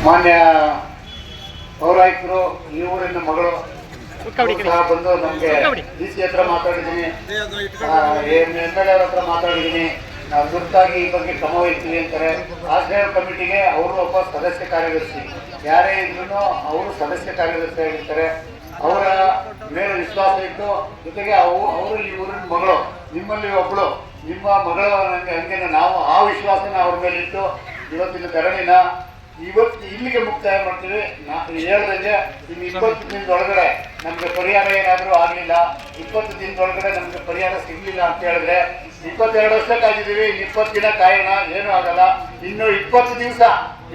ಮಾನ್ಯ ಪೌರಾಯುಕ್ತರು ಈ ಊರಿನ ಮಗಳು ಬಂದು ನಮಗೆ ಡಿ ಸಿ ಹತ್ರ ಮಾತಾಡಿದ್ದೀನಿ, MLA ಅವ್ರ ಹತ್ರ ಮಾತಾಡಿದ್ದೀನಿ. ನಾವು ತುರ್ತಾಗಿ ಈ ಬಗ್ಗೆ ಕ್ರಮ ವಹಿಸ್ತೀವಿ ಅಂತಾರೆ. ಆಶ್ರಯ ಕಮಿಟಿಗೆ ಅವರು ಒಬ್ಬ ಸದಸ್ಯ ಕಾರ್ಯದರ್ಶಿ, ಯಾರೇ ಇದ್ರೂ ಅವರು ಸದಸ್ಯ ಕಾರ್ಯದರ್ಶಿ ಆಗಿರ್ತಾರೆ. ಅವರ ಮೇಲೆ ವಿಶ್ವಾಸ ಇಟ್ಟು, ಜೊತೆಗೆ ಅವರು ಈ ಊರಿನ ಮಗಳು, ನಿಮ್ಮಲ್ಲಿ ಒಬ್ಬಳು ನಿಮ್ಮ ಮಗಳ ಹಂಗೆ ನಾವು ಆ ವಿಶ್ವಾಸನ ಅವ್ರ ಮೇಲೆ ಇಟ್ಟು ಇವತ್ತಿನ ಧರಣಿನ ಇವತ್ತು ಇಲ್ಲಿಗೆ ಮುಕ್ತಾಯ ಮಾಡ್ತೀವಿ. ಹೇಳ್ದಂಗೆ ಇನ್ನು 20 ದಿನದೊಳಗಡೆ ನಮಗೆ ಪರಿಹಾರ ಏನಾದರೂ ಆಗಲಿಲ್ಲ, 20 ದಿನದೊಳಗಡೆ ನಮಗೆ ಪರಿಹಾರ ಸಿಗಲಿಲ್ಲ ಅಂತ ಹೇಳಿದ್ರೆ 22 ವರ್ಷಕ್ಕಾಗಿದ್ದೀವಿ, 20 ದಿನ ಕಾಯೋಣ, ಏನೂ ಆಗಲ್ಲ. ಇನ್ನು 20 ದಿವಸ,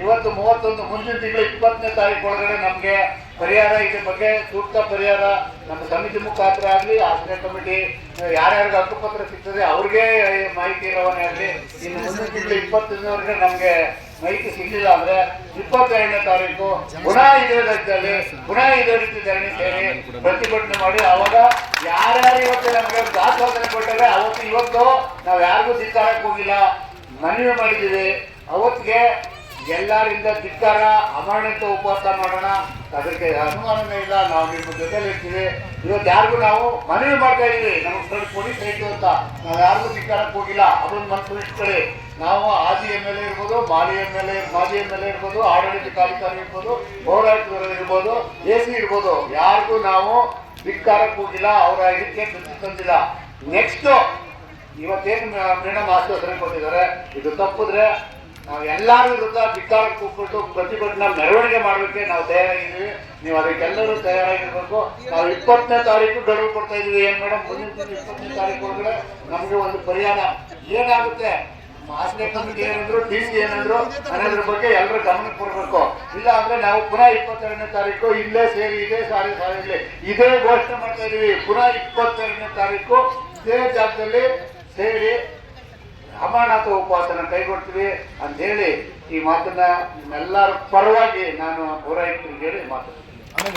ಇವತ್ತು 31, ಮುಂದಿನ ತಿಂಗಳು 20ನೇ ತಾರೀಕು ಒಳಗಡೆ ನಮಗೆ ಪರಿಹಾರ, ಇದ್ರ ಬಗ್ಗೆ ಸೂಕ್ತ ಪರಿಹಾರ ನಮ್ಮ ಸಮಿತಿ ಮುಖಾಂತರ ಆಗಲಿ, ಆಶ್ರಯ ಕಮಿಟಿ ಯಾರ್ಯಾರಿಗೆ ಹಕ್ಕುಪತ್ರ ಸಿಗ್ತದೆ ಅವ್ರಿಗೆ ಮಾಹಿತಿ ರವಾನೆ ಆಗಲಿ. ಇನ್ನು ಮುಂದಿನ ತಿಂಗಳು 20 ದಿನವರೆಗೆ ನಮಗೆ ಮಾಹಿತಿ ಸಿಗಲಿಲ್ಲ ಅಂದ್ರೆ 22ನೇ ತಾರೀಕು ಪುನಃ ಇದೇ ರಾಜ್ಯದಲ್ಲಿ ಪುನಃ ಇದೇ ರೀತಿ ಧರಣಿ ಸೇರಿ ಪ್ರತಿಭಟನೆ ಮಾಡಿ, ಅವಾಗ ಯಾರ್ಯಾರು ಇವತ್ತು ನಮಗೆ ದಾಸವಾದನೆ ಕೊಟ್ಟರೆ ಇವತ್ತು ನಾವು ಯಾರಿಗೂ ಧಿಕ್ಕಾರಕ್ಕೆ ಹೋಗಿಲ್ಲ, ಮನವಿ ಮಾಡಿದ್ದೀವಿ. ಅವತ್ತಿಗೆ ಎಲ್ಲರಿಂದ ಧಿಕ್ಕಾರ, ಅಮಾನ್ಯತೆ ಉಪವಾಸ ಮಾಡೋಣ, ಅದಕ್ಕೆ ಅನುಮಾನವೇ ಇಲ್ಲ. ನಾವು ನಿಮ್ಮ ಜೊತೆಲಿ ಇರ್ತೀವಿ. ಇವತ್ತು ಯಾರಿಗೂ ನಾವು ಮನವಿ ಮಾಡ್ತಾ ಇದೀವಿ, ನಮಗೆ ಪೊಲೀಸ್ ಆಯ್ತು ಅಂತ ನಾವು ಯಾರಿಗೂ ಧಿಕ್ಕಾರಕ್ಕೆ ಹೋಗಿಲ್ಲ. ಅದೊಂದು ಮನಸ್ಸು ಇಟ್ಕೊಳ್ಳಿ. ನಾವು ಆದಿ MLA ಇರ್ಬೋದು, ಮಾಜಿ MLA ಇರ್ಬೋದು, ಆಡಳಿತಾಧಿಕಾರಿ ಇರ್ಬೋದು, ಪೌರಾಯುಕ್ತರು ಇರ್ಬೋದು, AC ಇರ್ಬೋದು, ಯಾರಿಗೂ ನಾವು ಧಿಕ್ಕಾರಕ್ಕೆ ಹೋಗಿಲ್ಲ, ಅವರ ಇದಕ್ಕೆ ತಂದಿಲ್ಲ. ನೆಕ್ಸ್ಟ್ ಇವತ್ತೇನು ಮೇಡಮ್ ಆಶ್ವಾಸನೆ ಕೊಟ್ಟಿದ್ದಾರೆ, ಇದು ತಪ್ಪಿದ್ರೆ ನಾವು ಎಲ್ಲರ ವಿರುದ್ಧ ಧಿಕ್ಕಾರಕ್ಕೆ ಕೂತ್ಬಿಟ್ಟು ಪ್ರತಿಭಟನೆ ಮೆರವಣಿಗೆ ಮಾಡೋಕ್ಕೆ ನಾವು ತಯಾರಾಗಿದ್ದೀವಿ. ನೀವು ಅದಕ್ಕೆಲ್ಲರೂ ತಯಾರಾಗಿರ್ಬೇಕು. ನಾವು 20ನೇ ತಾರೀಕು ಗಡುವು ಕೊಡ್ತಾ ಇದೀವಿ. ಏನು ಮೇಡಮ್, ಮುಂದಿನ 20ನೇ ತಾರೀಕು ಒಳಗಡೆ ನಮಗೆ ಒಂದು ಪರಿಹಾರ ಏನಾಗುತ್ತೆ, ಆಶ್ರಯ ಕಮಿಟಿ ಏನಂದ್ರು, DC ಏನಂದ್ರು ಅನ್ನೋದ್ರ ಬಗ್ಗೆ ಎಲ್ಲರೂ ಗಮನಕ್ಕೆ ಕೊಡಬೇಕು. ಇಲ್ಲ ಅಂದ್ರೆ ನಾವು ಪುನಃ 22ನೇ ತಾರೀಕು ಇಲ್ಲೇ ಸೇರಿ ಇದೇ ಸಾಲಿನಲ್ಲಿ ಇದೇ ಘೋಷಣೆ ಮಾಡ್ತಾ ಇದೀವಿ. ಪುನಃ 22ನೇ ತಾರೀಕು ಇದೇ ಜಾಗದಲ್ಲಿ ಸೇರಿ ಅಮಾನತ ಉಪವಾಸನ ಕೈಗೊಳ್ತೀವಿ ಅಂತ ಹೇಳಿ ಈ ಮಾತನ್ನ ನಿಮ್ಮೆಲ್ಲರ ಪರವಾಗಿ ನಾನು ಪೌರಾಯುಕ್ತರಿಗೆ ಹೇಳಿ ಮಾತಾಡ್ತೀನಿ.